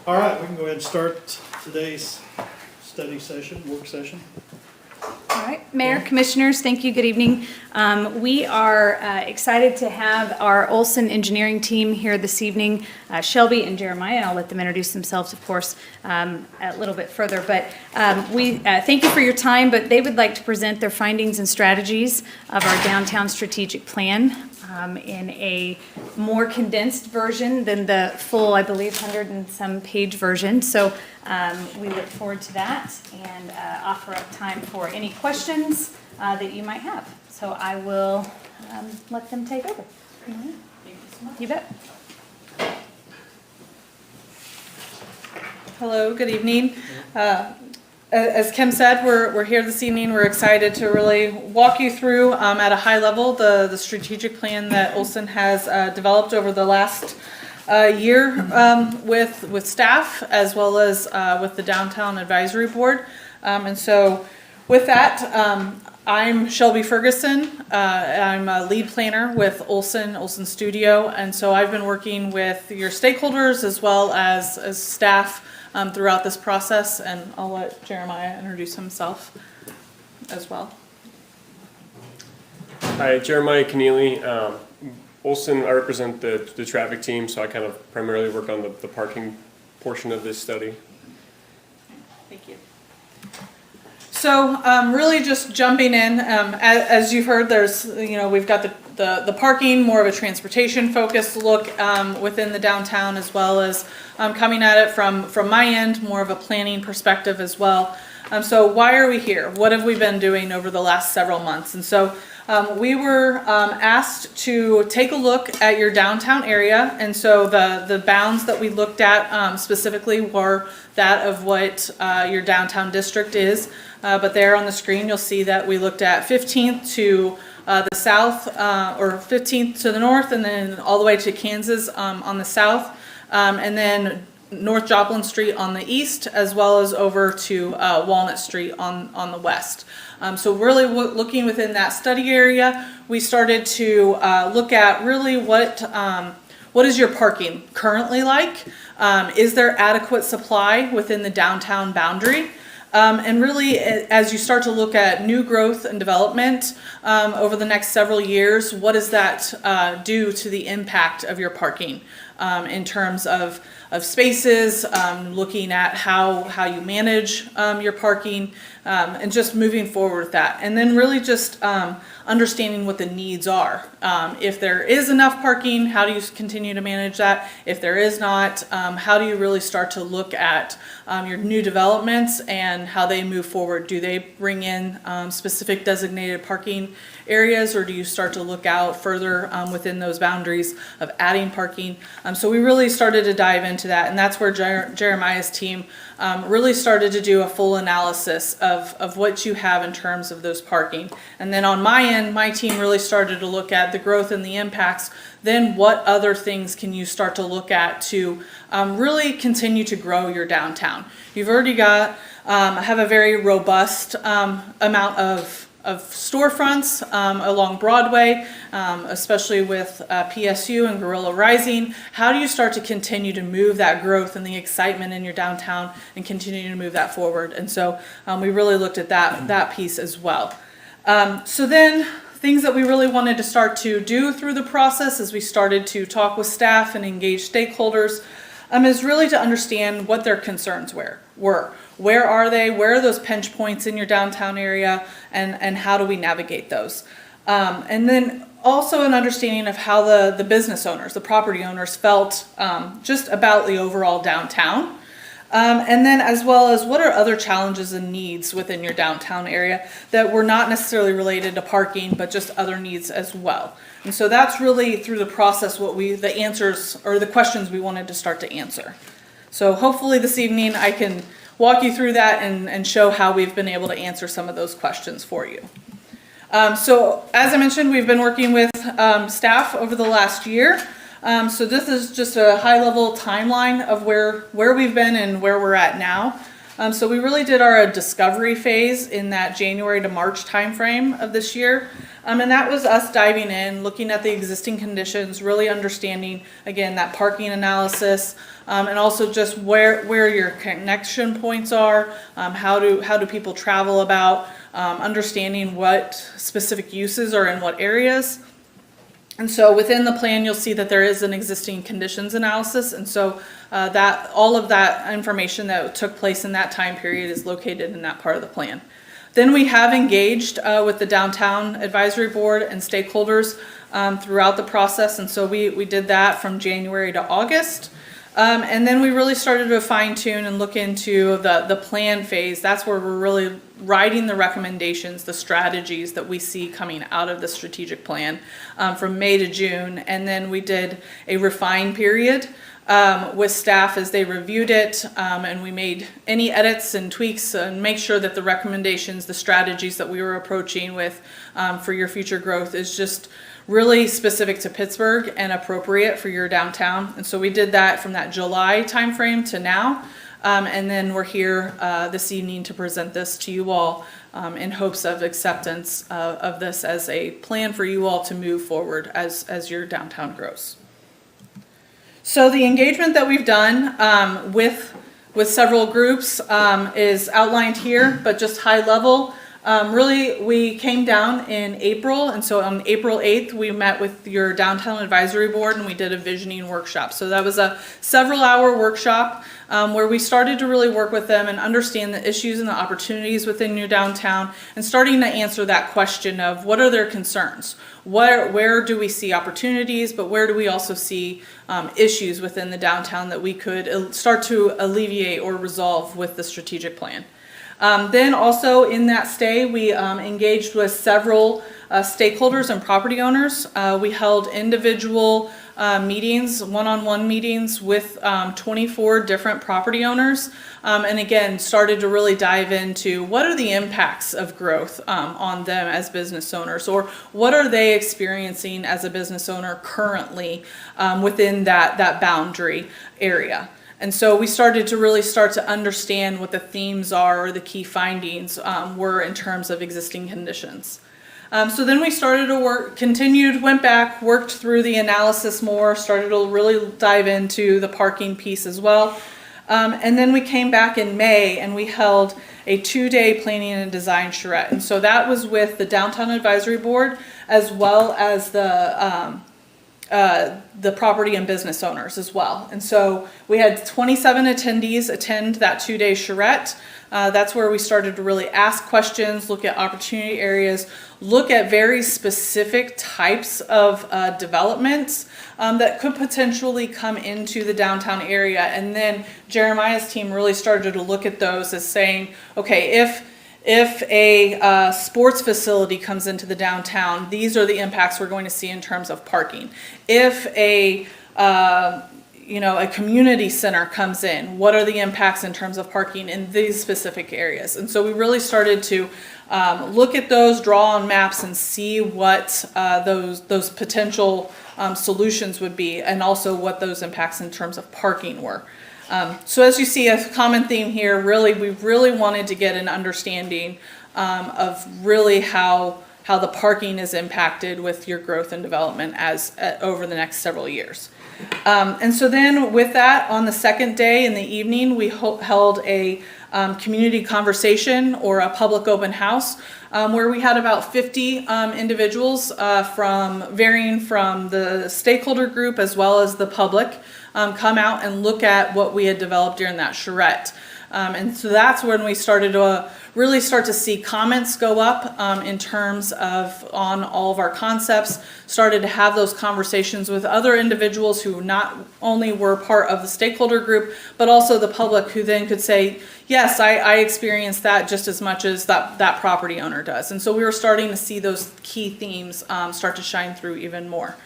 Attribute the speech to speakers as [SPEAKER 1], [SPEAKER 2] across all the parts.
[SPEAKER 1] All right, we can go ahead and start today's study session, work session.
[SPEAKER 2] All right, Mayor, Commissioners, thank you, good evening. We are excited to have our Olson Engineering team here this evening, Shelby and Jeremiah, and I'll let them introduce themselves, of course, a little bit further. But we thank you for your time, but they would like to present their findings and strategies of our downtown strategic plan in a more condensed version than the full, I believe, 100 and some page version. So we look forward to that and offer up time for any questions that you might have. So I will let them take over. You bet.
[SPEAKER 3] Hello, good evening. As Kim said, we're here this evening. We're excited to really walk you through at a high level the strategic plan that Olson has developed over the last year with staff as well as with the Downtown Advisory Board. And so with that, I'm Shelby Ferguson. I'm a lead planner with Olson Studio. And so I've been working with your stakeholders as well as staff throughout this process, and I'll let Jeremiah introduce himself as well.
[SPEAKER 4] Hi, Jeremiah Keneally. Olson, I represent the traffic team, so I kind of primarily work on the parking portion of this study.
[SPEAKER 3] Thank you. So really just jumping in, as you've heard, there's, we've got the parking, more of a transportation focused look within the downtown, as well as coming at it from my end, more of a planning perspective as well. So why are we here? What have we been doing over the last several months? And so we were asked to take a look at your downtown area. And so the bounds that we looked at specifically were that of what your downtown district is. But there on the screen, you'll see that we looked at 15th to the south, or 15th to the north, and then all the way to Kansas on the south, and then North Joplin Street on the east, as well as over to Walnut Street on the west. So really looking within that study area, we started to look at really what is your parking currently like? Is there adequate supply within the downtown boundary? And really, as you start to look at new growth and development over the next several years, what does that do to the impact of your parking in terms of spaces, looking at how you manage your parking, and just moving forward with that. And then really just understanding what the needs are. If there is enough parking, how do you continue to manage that? If there is not, how do you really start to look at your new developments and how they move forward? Do they bring in specific designated parking areas, or do you start to look out further within those boundaries of adding parking? So we really started to dive into that, and that's where Jeremiah's team really started to do a full analysis of what you have in terms of those parking. And then on my end, my team really started to look at the growth and the impacts. Then what other things can you start to look at to really continue to grow your downtown? You've already got, have a very robust amount of storefronts along Broadway, especially with PSU and Gorilla Rising. How do you start to continue to move that growth and the excitement in your downtown and continue to move that forward? And so we really looked at that piece as well. So then things that we really wanted to start to do through the process as we started to talk with staff and engage stakeholders is really to understand what their concerns were. Where are they? Where are those pinch points in your downtown area? And how do we navigate those? And then also an understanding of how the business owners, the property owners felt just about the overall downtown. And then as well as what are other challenges and needs within your downtown area that were not necessarily related to parking, but just other needs as well. And so that's really through the process the answers or the questions we wanted to start to answer. So hopefully this evening I can walk you through that and show how we've been able to answer some of those questions for you. So as I mentioned, we've been working with staff over the last year. So this is just a high-level timeline of where we've been and where we're at now. So we really did our discovery phase in that January to March timeframe of this year. And that was us diving in, looking at the existing conditions, really understanding, again, that parking analysis, and also just where your connection points are, how do people travel about, understanding what specific uses are in what areas. And so within the plan, you'll see that there is an existing conditions analysis. And so that all of that information that took place in that time period is located in that part of the plan. Then we have engaged with the Downtown Advisory Board and stakeholders throughout the process. And so we did that from January to August. And then we really started to fine tune and look into the plan phase. That's where we're really writing the recommendations, the strategies that we see coming out of the strategic plan from May to June. And then we did a refine period with staff as they reviewed it, and we made any edits and tweaks and make sure that the recommendations, the strategies that we were approaching with for your future growth is just really specific to Pittsburgh and appropriate for your downtown. And so we did that from that July timeframe to now. And then we're here this evening to present this to you all in hopes of acceptance of this as a plan for you all to move forward as your downtown grows. So the engagement that we've done with several groups is outlined here, but just high level. Really, we came down in April, and so on April 8th, we met with your Downtown Advisory Board and we did a visioning workshop. So that was a several-hour workshop where we started to really work with them and understand the issues and the opportunities within your downtown and starting to answer that question of what are their concerns? Where do we see opportunities, but where do we also see issues within the downtown that we could start to alleviate or resolve with the strategic plan? Then also in that stay, we engaged with several stakeholders and property owners. We held individual meetings, one-on-one meetings with 24 different property owners. And again, started to really dive into what are the impacts of growth on them as business owners, or what are they experiencing as a business owner currently within that boundary area. And so we started to really understand what the themes are or the key findings were in terms of existing conditions. So then we started to went back, worked through the analysis more, started to really dive into the parking piece as well. And then we came back in May and we held a 2-day planning and design charrette. And so that was with the Downtown Advisory Board as well as the property and business owners as well. And so we had 27 attendees attend that 2-day charrette. That's where we started to really ask questions, look at opportunity areas, look at very specific types of developments that could potentially come into the downtown area. And then Jeremiah's team really started to look at those as saying, okay, if a sports facility comes into the downtown, these are the impacts we're going to see in terms of parking. If a community center comes in, what are the impacts in terms of parking in these specific areas? And so we really started to look at those, draw on maps, and see what those potential solutions would be, and also what those impacts in terms of parking were. So as you see, a common theme here, we really wanted to get an understanding of really how the parking is impacted with your growth and development over the next several years. And so then with that, on the second day in the evening, we held a community conversation or a public open house where we had about 50 individuals varying from the stakeholder group as well as the public come out and look at what we had developed during that charrette. And so that's when we started to really start to see comments go up in terms of on all of our concepts, started to have those conversations with other individuals who not only were part of the stakeholder group, but also the public who then could say, yes, I experienced that just as much as that property owner does. And so we were starting to see those key themes start to shine through even more.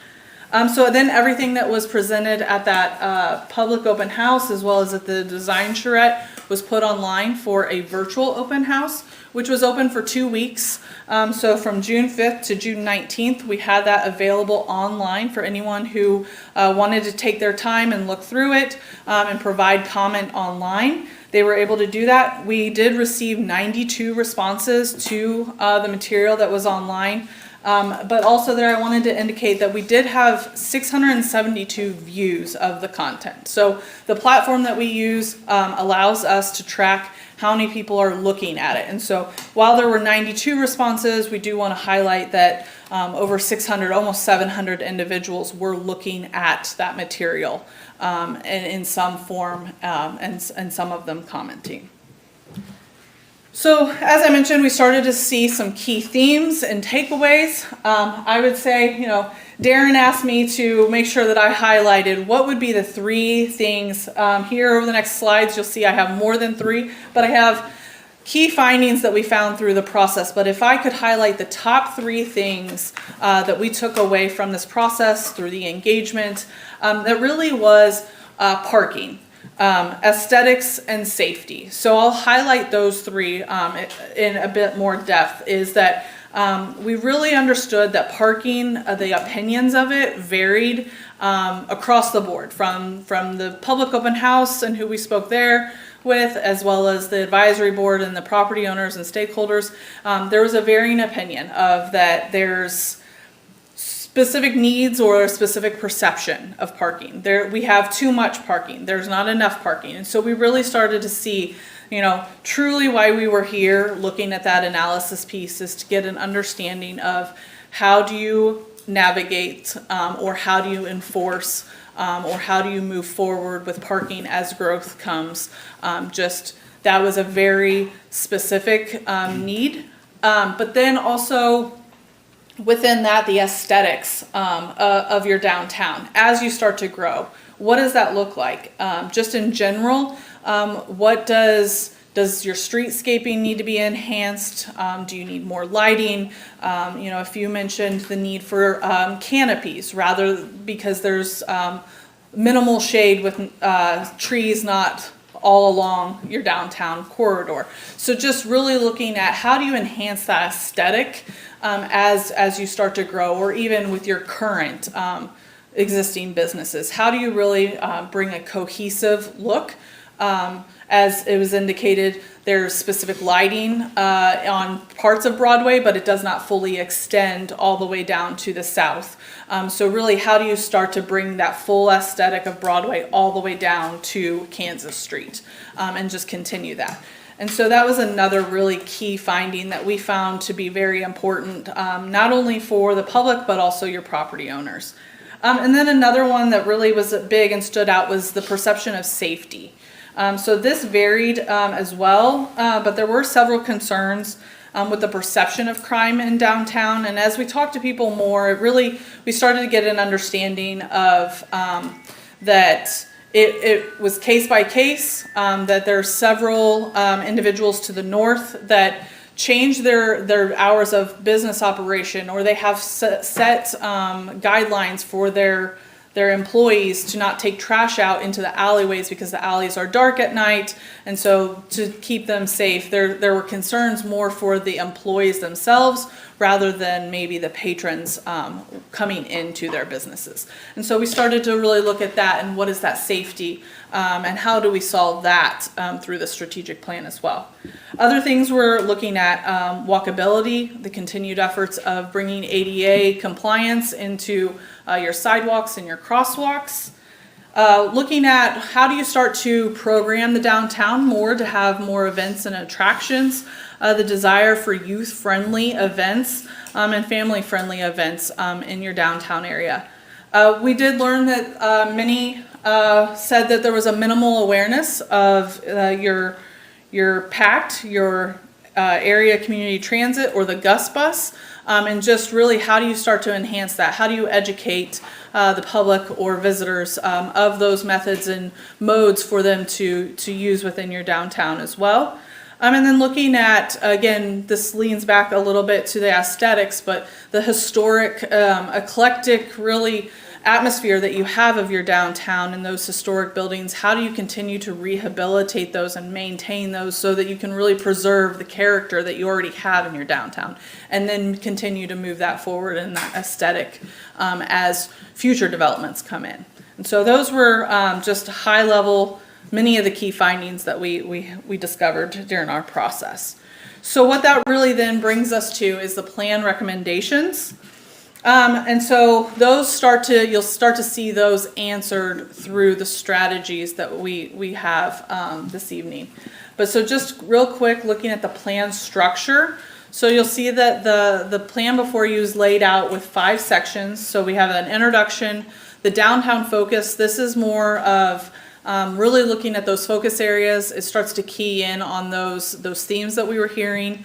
[SPEAKER 3] So then everything that was presented at that public open house as well as at the design charrette was put online for a virtual open house, which was open for 2 weeks. So from June 5th to June 19th, we had that available online for anyone who wanted to take their time and look through it and provide comment online. They were able to do that. We did receive 92 responses to the material that was online. But also there I wanted to indicate that we did have 672 views of the content. So the platform that we use allows us to track how many people are looking at it. And so while there were 92 responses, we do want to highlight that over 600, almost 700 individuals were looking at that material in some form and some of them commenting. So as I mentioned, we started to see some key themes and takeaways. I would say, Darren asked me to make sure that I highlighted what would be the 3 things. Here over the next slides, you'll see I have more than 3, but I have key findings that we found through the process. But if I could highlight the top 3 things that we took away from this process through the engagement, that really was parking. Aesthetics and safety. So I'll highlight those 3 in a bit more depth. Is that we really understood that parking, the opinions of it varied across the board, from the public open house and who we spoke there with, as well as the advisory board and the property owners and stakeholders. There was a varying opinion of that there's specific needs or a specific perception of parking. We have too much parking. There's not enough parking. And so we really started to see, truly why we were here looking at that analysis piece is to get an understanding of how do you navigate or how do you enforce or how do you move forward with parking as growth comes. That was a very specific need. But then also, within that, the aesthetics of your downtown as you start to grow. What does that look like? Just in general, what does your streetscaping need to be enhanced? Do you need more lighting? If you mentioned the need for canopies, rather because there's minimal shade with trees not all along your downtown corridor. So just really looking at how do you enhance that aesthetic as you start to grow, or even with your current existing businesses. How do you really bring a cohesive look? As it was indicated, there's specific lighting on parts of Broadway, but it does not fully extend all the way down to the south. So really, how do you start to bring that full aesthetic of Broadway all the way down to Kansas Street and just continue that? And so that was another really key finding that we found to be very important, not only for the public, but also your property owners. And then another one that really was big and stood out was the perception of safety. So this varied as well, but there were several concerns with the perception of crime in downtown. And as we talked to people more, we started to get an understanding of that it was case by case, that there are several individuals to the north that change their hours of business operation, or they have set guidelines for their employees to not take trash out into the alleyways because the alleys are dark at night. And so to keep them safe, there were concerns more for the employees themselves rather than maybe the patrons coming into their businesses. And so we started to really look at that and what is that safety and how do we solve that through the strategic plan as well. Other things we're looking at, walkability, the continued efforts of bringing ADA compliance into your sidewalks and your crosswalks. Looking at how do you start to program the downtown more to have more events and attractions, the desire for youth-friendly events and family-friendly events in your downtown area. We did learn that many said that there was a minimal awareness of your PACT, your area community transit, or the GUS bus, and just really how do you start to enhance that? How do you educate the public or visitors of those methods and modes for them to use within your downtown as well? And then looking at, again, this leans back a little bit to the aesthetics, but the historic, eclectic, really atmosphere that you have of your downtown and those historic buildings, how do you continue to rehabilitate those and maintain those so that you can really preserve the character that you already have in your downtown, and then continue to move that forward in that aesthetic as future developments come in. And so those were just high level, many of the key findings that we discovered during our process. So what that really then brings us to is the plan recommendations. And so those you'll start to see those answered through the strategies that we have this evening. But so just real quick, looking at the plan structure. So you'll see that the plan before you is laid out with 5 sections. So we have an introduction, the downtown focus. This is more of really looking at those focus areas. It starts to key in on those themes that we were hearing.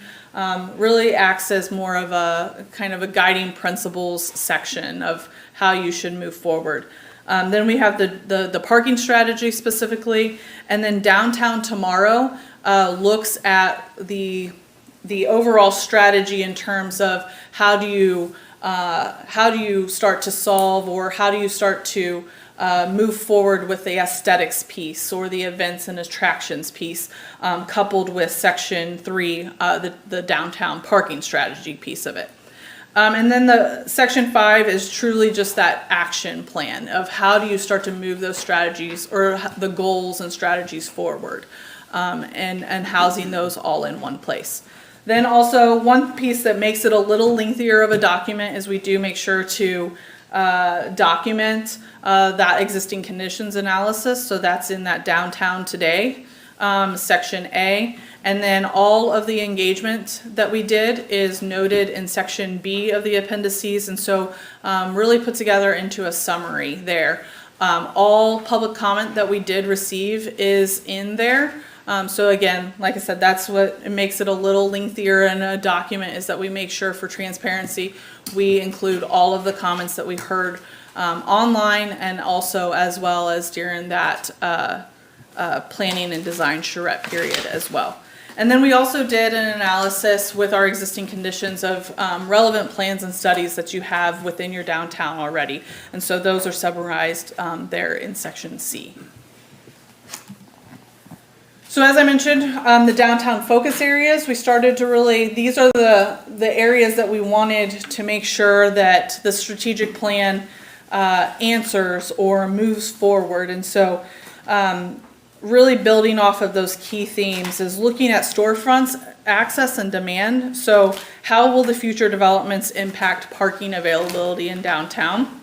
[SPEAKER 3] Really acts as more of a kind of a guiding principles section of how you should move forward. Then we have the parking strategy specifically, and then Downtown Tomorrow looks at the overall strategy in terms of how do you start to solve, or how do you start to move forward with the aesthetics piece or the events and attractions piece, coupled with section 3, the downtown parking strategy piece of it. And then the section 5 is truly just that action plan of how do you start to move those strategies or the goals and strategies forward, and housing those all in one place. Then also one piece that makes it a little lengthier of a document is we do make sure to document that existing conditions analysis. So that's in that downtown today, section A. And then all of the engagement that we did is noted in section B of the appendices. And so really put together into a summary there. All public comment that we did receive is in there. So again, like I said, that's what makes it a little lengthier in a document, is that we make sure for transparency, we include all of the comments that we heard online, and also as well as during that planning and design charrette period as well. And then we also did an analysis with our existing conditions of relevant plans and studies that you have within your downtown already. And so those are summarized there in section C. So as I mentioned, the downtown focus areas, we started to really, these are the areas that we wanted to make sure that the strategic plan answers or moves forward. And so really building off of those key themes is looking at storefronts, access and demand. So how will the future developments impact parking availability in downtown?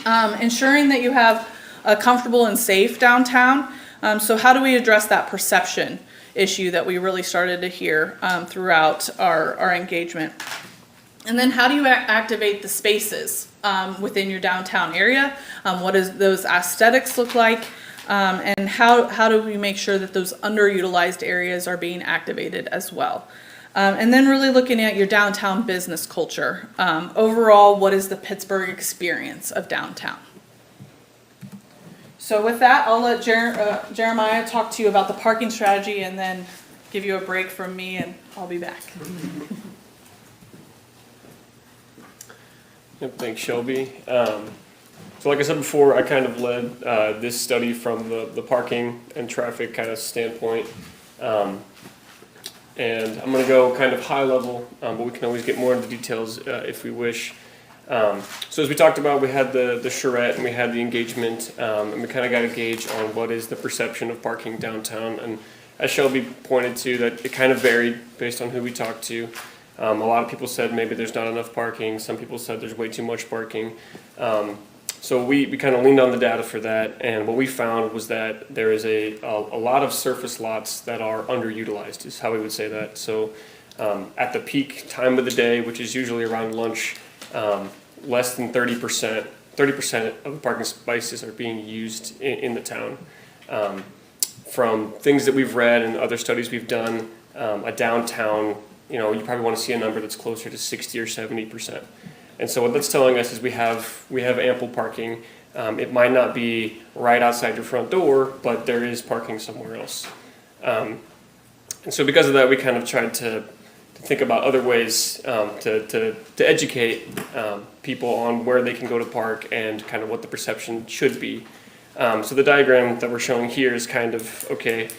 [SPEAKER 3] Ensuring that you have a comfortable and safe downtown. So how do we address that perception issue that we really started to hear throughout our engagement? And then how do you activate the spaces within your downtown area? What does those aesthetics look like? And how do we make sure that those underutilized areas are being activated as well? And then really looking at your downtown business culture. Overall, what is the Pittsburgh experience of downtown? So with that, I'll let Jeremiah talk to you about the parking strategy, and then give you a break from me, and I'll be back.
[SPEAKER 4] Yep, thanks, Shelby. So like I said before, I kind of led this study from the parking and traffic kind of standpoint. And I'm going to go kind of high level, but we can always get more into details if we wish. So as we talked about, we had the charrette and we had the engagement, and we kind of got a gauge on what is the perception of parking downtown. And as Shelby pointed to, that it kind of varied based on who we talked to. A lot of people said maybe there's not enough parking. Some people said there's way too much parking. So we kind of leaned on the data for that, and what we found was that there is a lot of surface lots that are underutilized, is how we would say that. So at the peak time of the day, which is usually around lunch, less than 30% of the parking spaces are being used in the town. From things that we've read and other studies we've done, a downtown, you probably want to see a number that's closer to 60 or 70%. And so what that's telling us is we have ample parking. It might not be right outside your front door, but there is parking somewhere else. And so because of that, we kind of tried to think about other ways to educate people on where they can go to park and kind of what the perception should be. So the diagram that we're showing here is kind of, okay,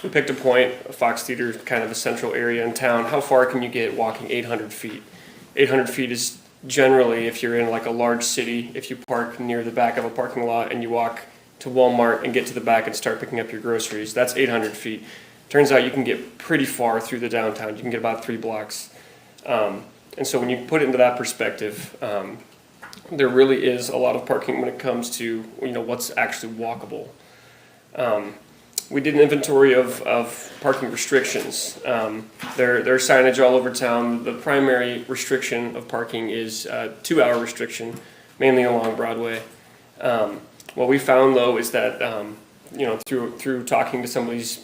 [SPEAKER 4] we picked a point, Fox Theater, kind of a central area in town. How far can you get walking 800 feet? 800 feet is generally, if you're in like a large city, if you park near the back of a parking lot and you walk to Walmart and get to the back and start picking up your groceries, that's 800 feet. Turns out you can get pretty far through the downtown. You can get about 3 blocks. And so when you put it into that perspective, there really is a lot of parking when it comes to, you know, what's actually walkable. We did an inventory of parking restrictions. There's signage all over town. The primary restriction of parking is 2-hour restriction, mainly along Broadway. What we found though is that you know, through talking to some of these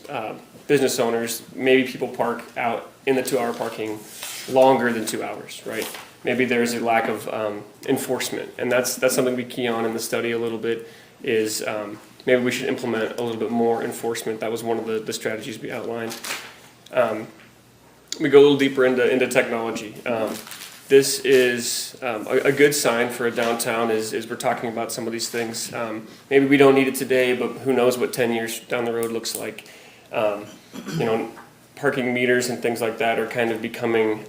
[SPEAKER 4] business owners, maybe people park out in the 2-hour parking longer than 2 hours, right? Maybe there's a lack of enforcement, and that's something we key on in the study a little bit. Is maybe we should implement a little bit more enforcement. That was one of the strategies we outlined. We go a little deeper into technology. This is a good sign for a downtown is we're talking about some of these things. Maybe we don't need it today, but who knows what 10 years down the road looks like. You know, parking meters and things like that are kind of becoming,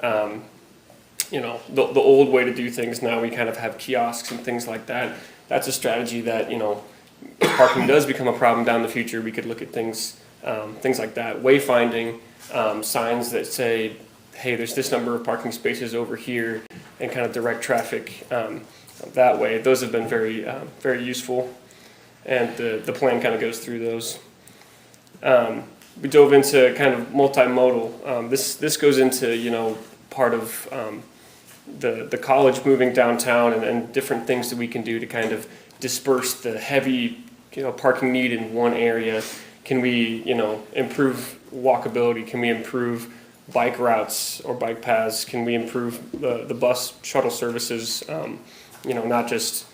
[SPEAKER 4] you know, the old way to do things. Now we kind of have kiosks and things like that. That's a strategy that, you know, if parking does become a problem down the future, we could look at things like that. Wayfinding, signs that say, hey, there's this number of parking spaces over here, and kind of direct traffic that way. Those have been very useful, and the plan kind of goes through those. We dove into kind of multimodal. This goes into, you know, part of the college moving downtown and different things that we can do to kind of disperse the heavy, you know, parking need in one area. Can we, you know, improve walkability? Can we improve bike routes or bike paths? Can we improve the bus shuttle services, you know, not just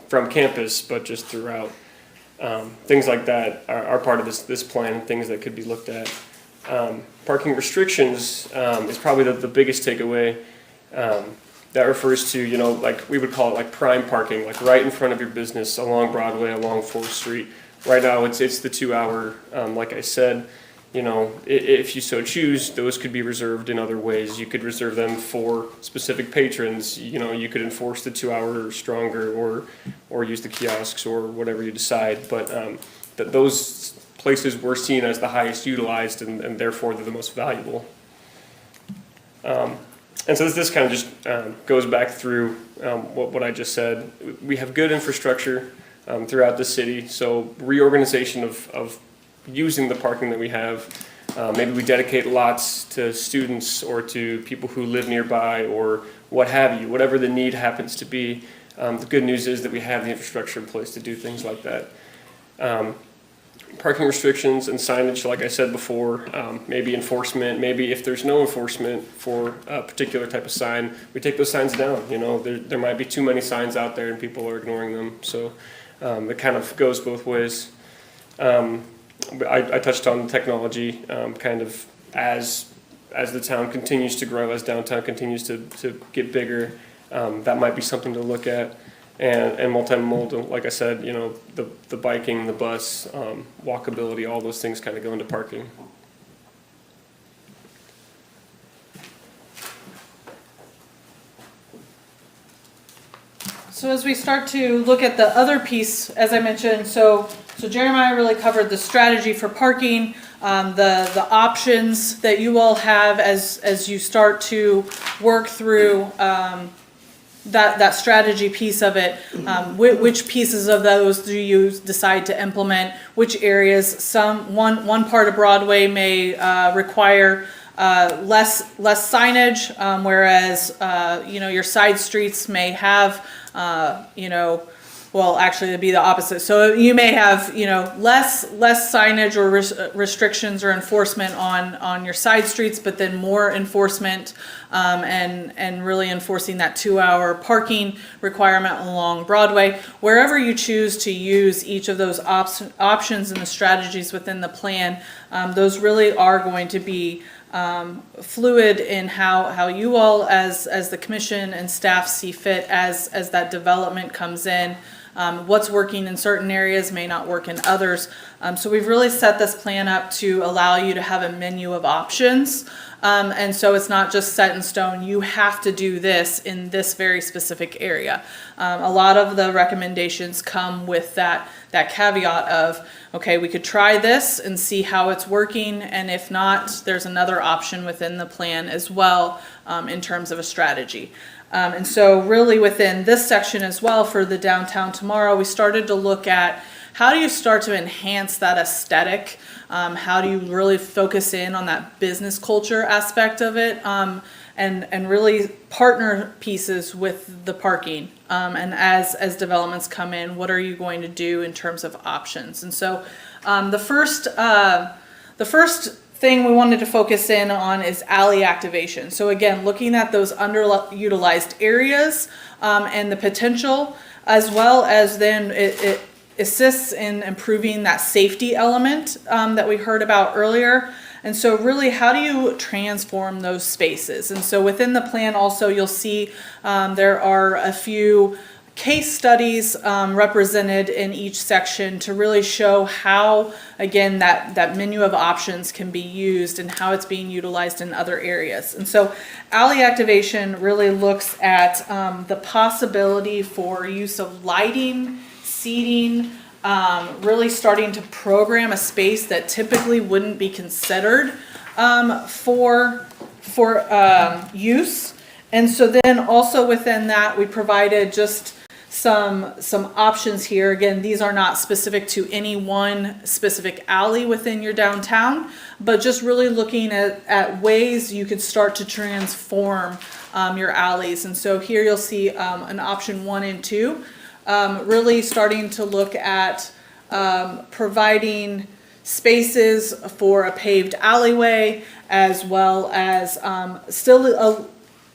[SPEAKER 4] from campus, but just throughout? Things like that are part of this plan, things that could be looked at. Parking restrictions is probably the biggest takeaway. That refers to, you know, like we would call it like prime parking, like right in front of your business along Broadway, along 4th Street. Right now it's the 2-hour, like I said. You know, if you so choose, those could be reserved in other ways. You could reserve them for specific patrons. You know, you could enforce the 2-hour or stronger, or use the kiosks or whatever you decide. But that those places were seen as the highest utilized, and therefore they're the most valuable. And so this kind of just goes back through what I just said. We have good infrastructure throughout the city, so reorganization of using the parking that we have. Maybe we dedicate lots to students or to people who live nearby or what have you, whatever the need happens to be. The good news is that we have the infrastructure in place to do things like that. Parking restrictions and signage, like I said before, maybe enforcement, maybe if there's no enforcement for a particular type of sign, we take those signs down. You know, there might be too many signs out there and people are ignoring them. So it kind of goes both ways. I touched on technology kind of as the town continues to grow, as downtown continues to get bigger. That might be something to look at. And multimodal, like I said, you know, the biking, the bus, walkability, all those things kind of go into parking.
[SPEAKER 3] So as we start to look at the other piece, as I mentioned, so Jeremiah really covered the strategy for parking, the options that you all have as you start to work through that strategy piece of it. Which pieces of those do you decide to implement? Which areas? One part of Broadway may require less signage, whereas you know, your side streets may have you know, well, actually it'd be the opposite. So you may have, you know, less signage or restrictions or enforcement on your side streets, but then more enforcement and really enforcing that 2-hour parking requirement along Broadway. Wherever you choose to use each of those options and the strategies within the plan, those really are going to be fluid in how you all as the commission and staff see fit as that development comes in. What's working in certain areas may not work in others. So we've really set this plan up to allow you to have a menu of options. And so it's not just set in stone, you have to do this in this very specific area. A lot of the recommendations come with that caveat of, okay, we could try this and see how it's working, and if not, there's another option within the plan as well in terms of a strategy. And so really within this section as well for the Downtown Tomorrow, we started to look at how do you start to enhance that aesthetic? How do you really focus in on that business culture aspect of it? And really partner pieces with the parking. And as developments come in, what are you going to do in terms of options? And so the first thing we wanted to focus in on is alley activation. So again, looking at those underutilized areas and the potential, as well as then it assists in improving that safety element that we heard about earlier. And so really, how do you transform those spaces? And so within the plan also, you'll see there are a few case studies represented in each section to really show how, again, that menu of options can be used and how it's being utilized in other areas. And so alley activation really looks at the possibility for use of lighting, seating, really starting to program a space that typically wouldn't be considered for use. And so then also within that, we provided just some options here. Again, these are not specific to any one specific alley within your downtown, but just really looking at ways you could start to transform your alleys. And so here you'll see an option 1 and 2. Really starting to look at providing spaces for a paved alleyway, as well as still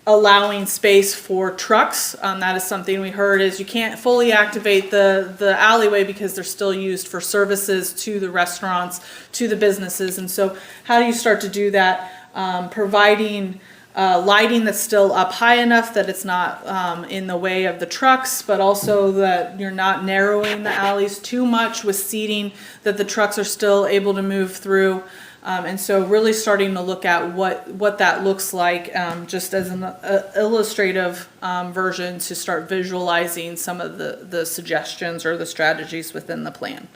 [SPEAKER 3] allowing space for trucks. That is something we heard is you can't fully activate the alleyway because they're still used for services to the restaurants, to the businesses. And so how do you start to do that? Providing lighting that's still up high enough that it's not in the way of the trucks, but also that you're not narrowing the alleys too much with seating, that the trucks are still able to move through. And so really starting to look at what that looks like just as an illustrative version to start visualizing some of the suggestions or the strategies within the plan.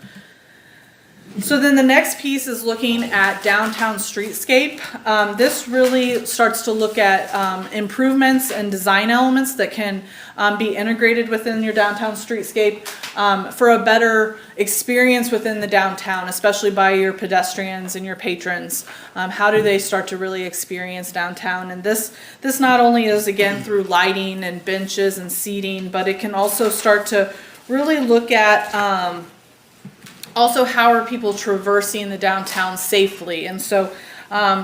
[SPEAKER 3] So then the next piece is looking at downtown streetscape. This really starts to look at improvements and design elements that can be integrated within your downtown streetscape for a better experience within the downtown, especially by your pedestrians and your patrons. How do they start to really experience downtown? And this not only is, again, through lighting and benches and seating, but it can also start to really look at also, how are people traversing the downtown safely? And so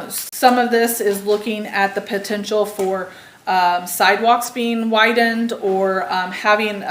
[SPEAKER 3] some of this is looking at the potential for sidewalks being widened or having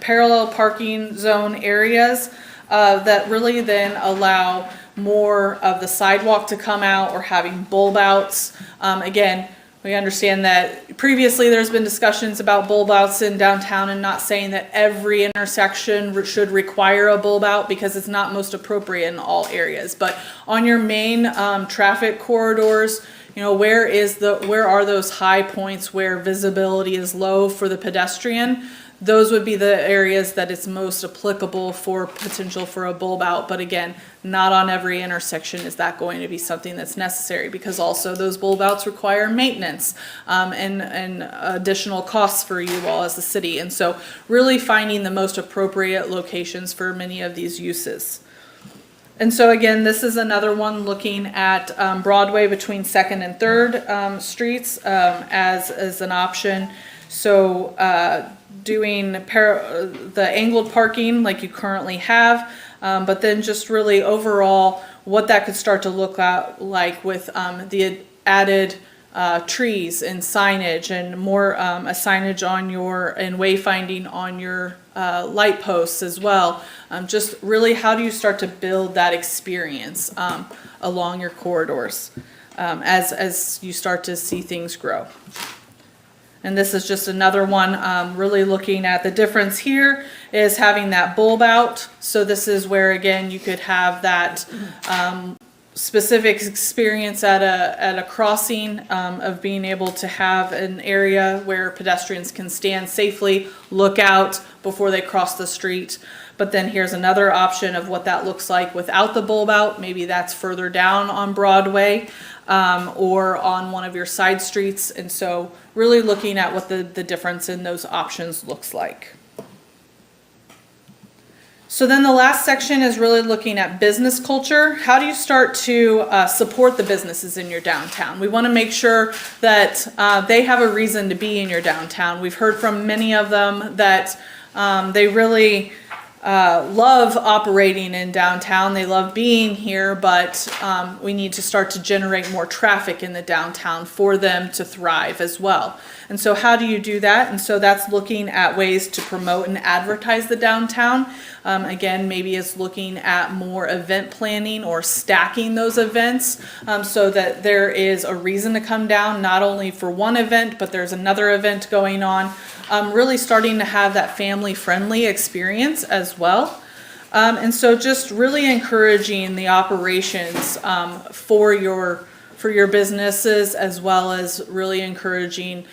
[SPEAKER 3] parallel parking zone areas that really then allow more of the sidewalk to come out, or having bulb outs. Again, we understand that previously there's been discussions about bulb outs in downtown, and not saying that every intersection should require a bulb out because it's not most appropriate in all areas. But on your main traffic corridors, you know, where are those high points where visibility is low for the pedestrian? Those would be the areas that it's most applicable for potential for a bulb out. But again, not on every intersection is that going to be something that's necessary, because also those bulb outs require maintenance and additional costs for you all as the city. And so really finding the most appropriate locations for many of these uses. And so again, this is another one looking at Broadway between 2nd and 3rd streets as an option. So doing the angled parking like you currently have, but then just really overall what that could start to look like with the added trees and signage, and more a signage on and wayfinding on your light posts as well. Just really, how do you start to build that experience along your corridors? as you start to see things grow. And this is just another one, really looking at the difference here is having that bulb out. So this is where, again, you could have that specific experience at a crossing of being able to have an area where pedestrians can stand safely, look out before they cross the street. But then here's another option of what that looks like without the bulb out. Maybe that's further down on Broadway or on one of your side streets. And so really looking at what the difference in those options looks like. So then the last section is really looking at business culture. How do you start to support the businesses in your downtown? We want to make sure that they have a reason to be in your downtown. We've heard from many of them that they really love operating in downtown. They love being here, but we need to start to generate more traffic in the downtown for them to thrive as well. And so how do you do that? And so that's looking at ways to promote and advertise the downtown. Again, maybe it's looking at more event planning or stacking those events so that there is a reason to come down, not only for one event, but there's another event going on. Really starting to have that family-friendly experience as well. And so just really encouraging the operations for your businesses, as well as really encouraging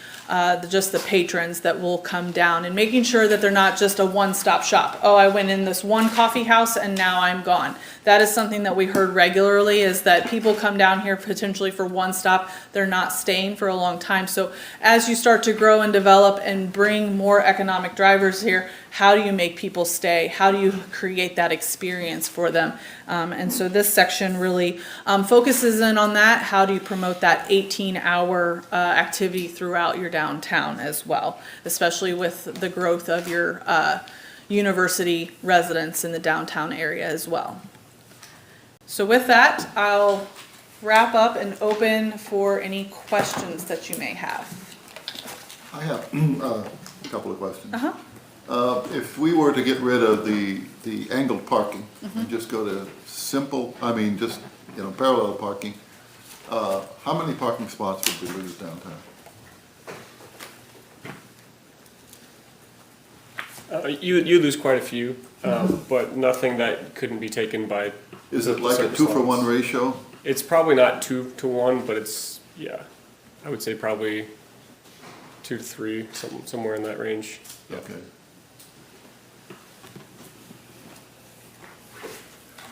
[SPEAKER 3] just the patrons that will come down and making sure that they're not just a one-stop shop. Oh, I went in this one coffee house and now I'm gone. That is something that we heard regularly, is that people come down here potentially for one stop. They're not staying for a long time. So as you start to grow and develop and bring more economic drivers here, how do you make people stay? How do you create that experience for them? And so this section really focuses in on that. How do you promote that 18-hour activity throughout your downtown as well, especially with the growth of your university residents in the downtown area as well. So with that, I'll wrap up and open for any questions that you may have.
[SPEAKER 5] I have a couple of questions. If we were to get rid of the angled parking and just go to simple, just, parallel parking, how many parking spots would we lose downtown?
[SPEAKER 4] You lose quite a few, but nothing that couldn't be taken by.
[SPEAKER 5] Is it like a
[SPEAKER 4] service
[SPEAKER 5] 2-for-1
[SPEAKER 4] lines.
[SPEAKER 5] ratio?
[SPEAKER 4] It's probably not 2 to 1, but it's, yeah, I would say probably 2 to 3, somewhere in that range. Yeah.
[SPEAKER 5] Okay.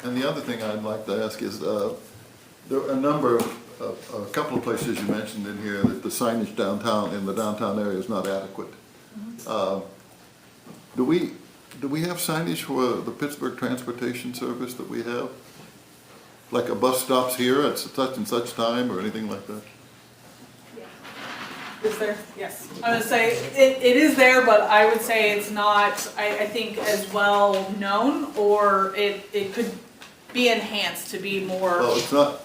[SPEAKER 5] And the other thing I'd like to ask is, there are a couple of places you mentioned in here that the signage downtown, in the downtown area is not adequate. Do we have signage for the Pittsburgh Transportation Service that we have? Like a bus stops here at such and such time or anything like that?
[SPEAKER 3] Is there? Yes. I would say it is there, but I would say it's not, I think, as well known, or it could be enhanced to be more.
[SPEAKER 5] Well, it's not,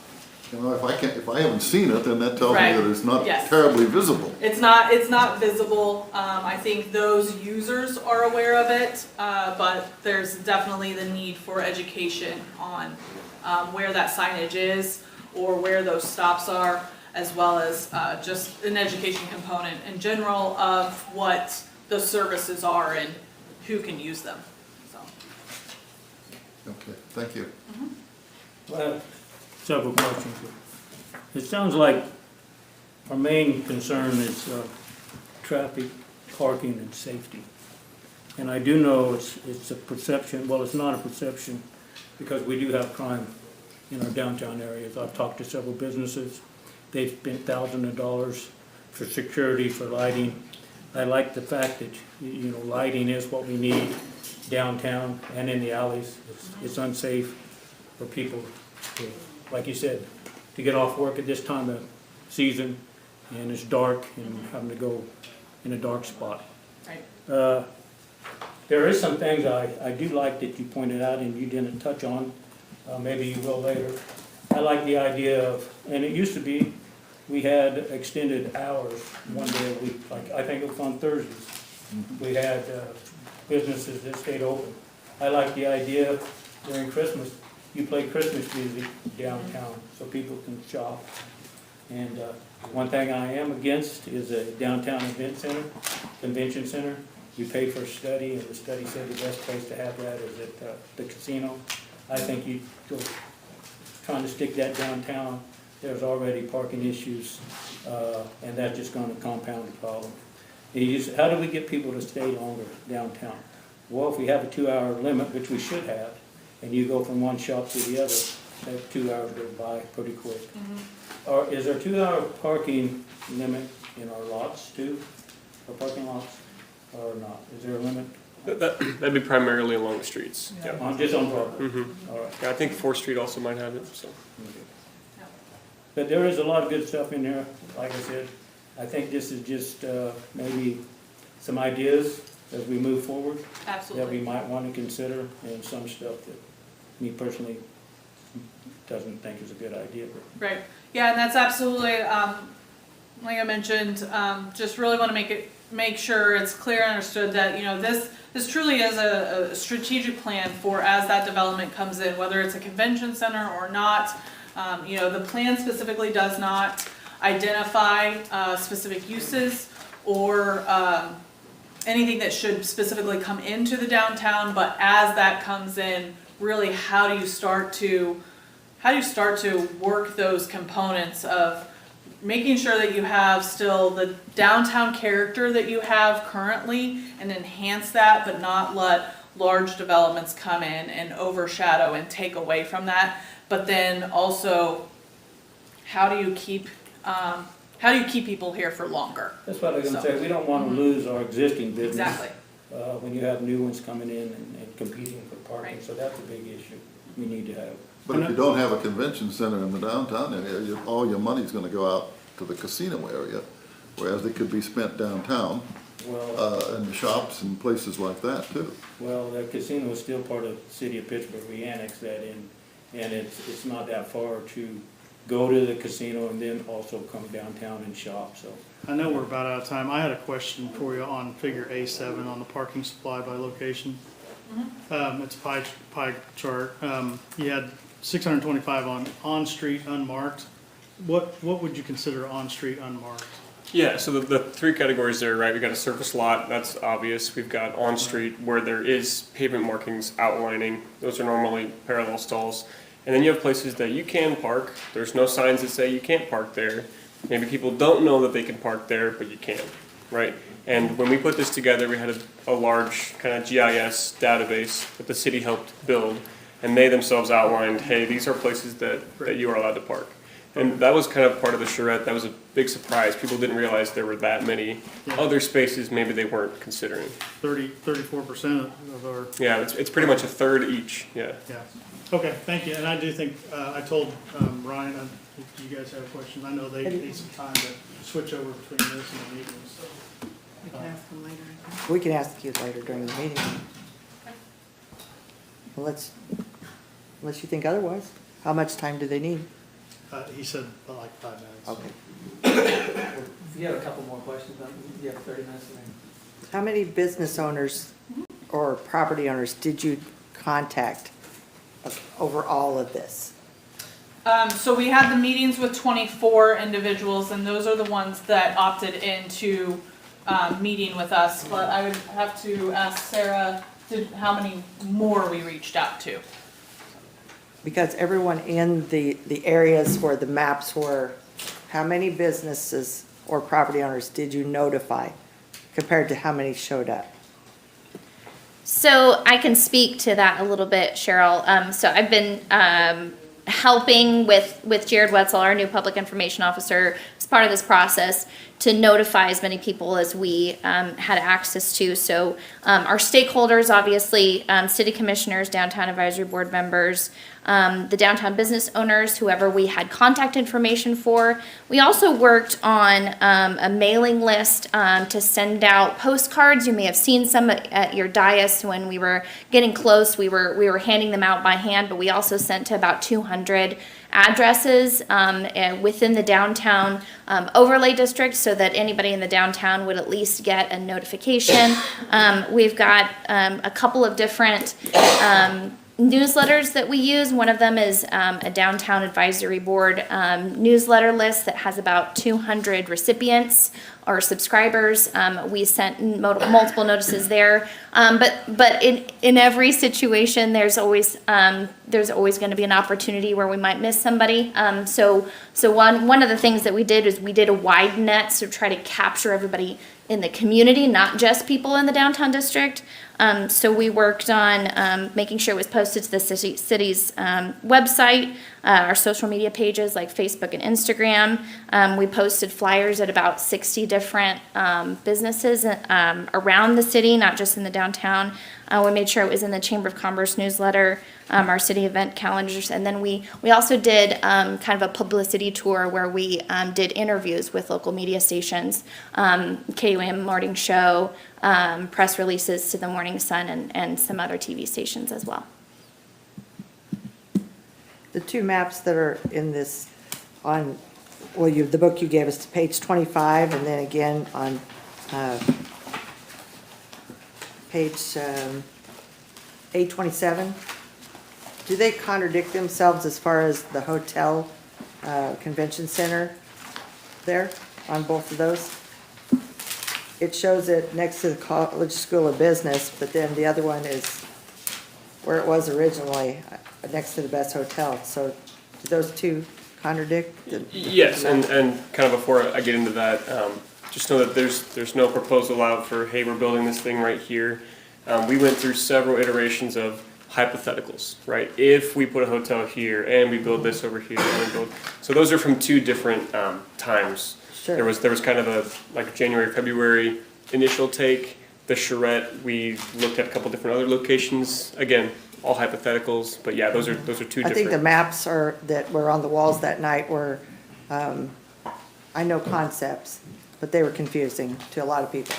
[SPEAKER 5] if I haven't seen it, then that tells me
[SPEAKER 3] Right.
[SPEAKER 5] that it's not
[SPEAKER 3] Yes.
[SPEAKER 5] terribly visible.
[SPEAKER 3] It's not visible. I think those users are aware of it, but there's definitely the need for education on where that signage is or where those stops are, as well as just an education component in general of what the services are and who can use them. So.
[SPEAKER 5] Okay, thank you.
[SPEAKER 6] Well, several questions. It sounds like our main concern is traffic, parking, and safety. And I do know it's a perception, well, it's not a perception, because we do have crime in our downtown areas. I've talked to several businesses. They've spent thousands of dollars for security, for lighting. I like the fact that, lighting is what we need downtown and in the alleys. It's unsafe for people to, like you said, to get off work at this time of season, and it's dark, and having to go in a dark spot.
[SPEAKER 3] Right.
[SPEAKER 6] There is some things I do like that you pointed out and you didn't touch on. Maybe you will later. I like the idea of, and it used to be, we had extended hours one day a week. Like, I think it was on Thursdays. We had businesses that stayed open. I like the idea during Christmas, you play Christmas music downtown so people can shop. And one thing I am against is a downtown convention center. You pay for a study, and the study said the best place to have that is at the casino. I think you go trying to stick that downtown, there's already parking issues, and that's just gonna compound the problem. How do we get people to stay longer downtown? Well, if we have a 2-hour limit, which we should have, and you go from one shop to the other, that 2 hours go by pretty quick. Or is there 2-hour parking limit in our lots too, our parking lots, or not? Is there a limit?
[SPEAKER 4] That'd be primarily along the streets. Yeah.
[SPEAKER 6] Just on Broadway?
[SPEAKER 4] Mm-hmm.
[SPEAKER 6] All right.
[SPEAKER 4] Yeah, I think 4th Street also might have it, so.
[SPEAKER 6] But there is a lot of good stuff in there, like I said. I think this is just maybe some ideas as we move forward that
[SPEAKER 3] Absolutely.
[SPEAKER 6] we might want to consider, and some stuff that me personally doesn't think is a good idea. But
[SPEAKER 3] Right, yeah, and that's absolutely, like I mentioned, just really want to make sure it's clear and understood that, you know, this truly is a strategic plan for as that development comes in, whether it's a convention center or not. You know, the plan specifically does not identify specific uses or anything that should specifically come into the downtown, but as that comes in, really how do you start to work those components of making sure that you have still the downtown character that you have currently and enhance that, but not let large developments come in and overshadow and take away from that. But then also, how do you keep people here for longer?
[SPEAKER 6] that's what I was going to
[SPEAKER 3] So-
[SPEAKER 6] say. We don't want to lose our existing business.
[SPEAKER 3] Exactly.
[SPEAKER 6] When you have new ones coming in and competing for parking,
[SPEAKER 3] Right.
[SPEAKER 6] so that's a big issue we need to have.
[SPEAKER 5] But if you don't have a convention center in the downtown area, all your money's gonna go out to the casino area, whereas it could be spent downtown,
[SPEAKER 6] Well,
[SPEAKER 5] in the shops and places like that too.
[SPEAKER 6] the casino is still part of the city of Pittsburgh. We annexed that in, and it's not that far to go to the casino and then also come downtown and shop, so.
[SPEAKER 1] I know we're about out of time. I had a question for you on figure A7 on the parking supply by location. It's a pie chart. You had 625 on-street unmarked. What would you consider on-street unmarked?
[SPEAKER 4] Yeah, so the 3 categories there, right? We've got a surface lot, that's obvious. We've got on-street where there is pavement markings outlining. Those are normally parallel stalls. And then you have places that you can park. There's no signs that say you can't park there. Maybe people don't know that they can park there, but you can, right? And when we put this together, we had a large kind of GIS database that the city helped build. And they themselves outlined, hey, these are places that you are allowed to park. And that was kind of part of the charrette. That was a big surprise. People didn't realize there were that many other spaces maybe they weren't considering.
[SPEAKER 1] 34% of our,
[SPEAKER 4] Yeah, it's pretty much a third each, yeah.
[SPEAKER 1] yeah. Okay, thank you. And I do think, I told Ryan, if you guys have questions, I know they need some time to switch over between this and the meetings, so.
[SPEAKER 7] We can ask them later.
[SPEAKER 8] We can ask you later during the meeting. Unless you think otherwise. How much time do they need?
[SPEAKER 1] He said like 5 minutes.
[SPEAKER 8] Okay.
[SPEAKER 7] If you have a couple more questions, you have 30 minutes.
[SPEAKER 8] How many business owners or property owners did you contact over all of this?
[SPEAKER 3] So we had the meetings with 24 individuals, and those are the ones that opted into meeting with us. But I would have to ask Sarah how many more we reached out to.
[SPEAKER 8] Because everyone in the areas where the maps were, how many businesses or property owners did you notify compared to how many showed up?
[SPEAKER 9] So I can speak to that a little bit, Cheryl. So I've been helping with Jared Wetzel, our new public information officer, as part of this process to notify as many people as we had access to. So our stakeholders, obviously, city commissioners, downtown advisory board members, the downtown business owners, whoever we had contact information for. We also worked on a mailing list to send out postcards. You may have seen some at your dais when we were getting close. We were handing them out by hand, but we also sent to about 200 addresses within the downtown overlay district so that anybody in the downtown would at least get a notification. We've got a couple of different newsletters that we use. One of them is a downtown advisory board newsletter list that has about 200 recipients or subscribers. We sent multiple notices there, but in every situation, there's always going to be an opportunity where we might miss somebody. So one of the things that we did is we did a wide net to try to capture everybody in the community, not just people in the downtown district. So we worked on making sure it was posted to the city's website, our social media pages like Facebook and Instagram. We posted flyers at about 60 different businesses around the city, not just in the downtown. We made sure it was in the Chamber of Commerce newsletter, our city event calendars, and then we also did kind of a publicity tour where we did interviews with local media stations, KUAM Morning Show, press releases to the Morning Sun, and some other TV stations as well.
[SPEAKER 8] The two maps that are in this the book you gave us, page 25, and then again on page 827, do they contradict themselves as far as the hotel convention center there on both of those? It shows it next to the College School of Business, but then the other one is where it was originally, next to the Best Hotel. So do those two contradict?
[SPEAKER 4] Yes, and kind of before I get into that, just know that there's no proposal out for, hey, we're building this thing right here. We went through several iterations of hypotheticals, right? If we put a hotel here and we build this over here and we build, so those are from two different times.
[SPEAKER 8] Sure.
[SPEAKER 4] There was kind of a like January, February initial take. The charrette, we looked at a couple different other locations. Again, all hypotheticals, but yeah, those are two different.
[SPEAKER 8] I think the maps that were on the walls that night were, I know concepts, but they were confusing to a lot of people.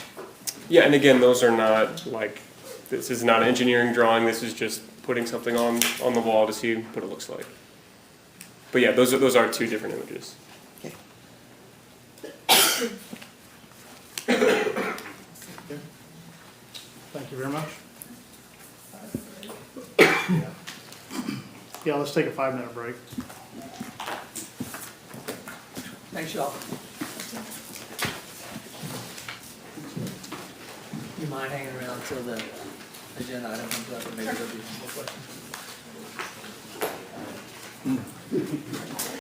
[SPEAKER 4] Yeah, and again, those are not like, this is not an engineering drawing. This is just putting something on the wall to see what it looks like. But yeah, those are two different images.
[SPEAKER 8] Okay.
[SPEAKER 1] Thank you very much. Yeah, let's take a 5-minute break.
[SPEAKER 7] Thanks, y'all. You mind hanging around until the agenda item comes up, and maybe there'll be some more questions?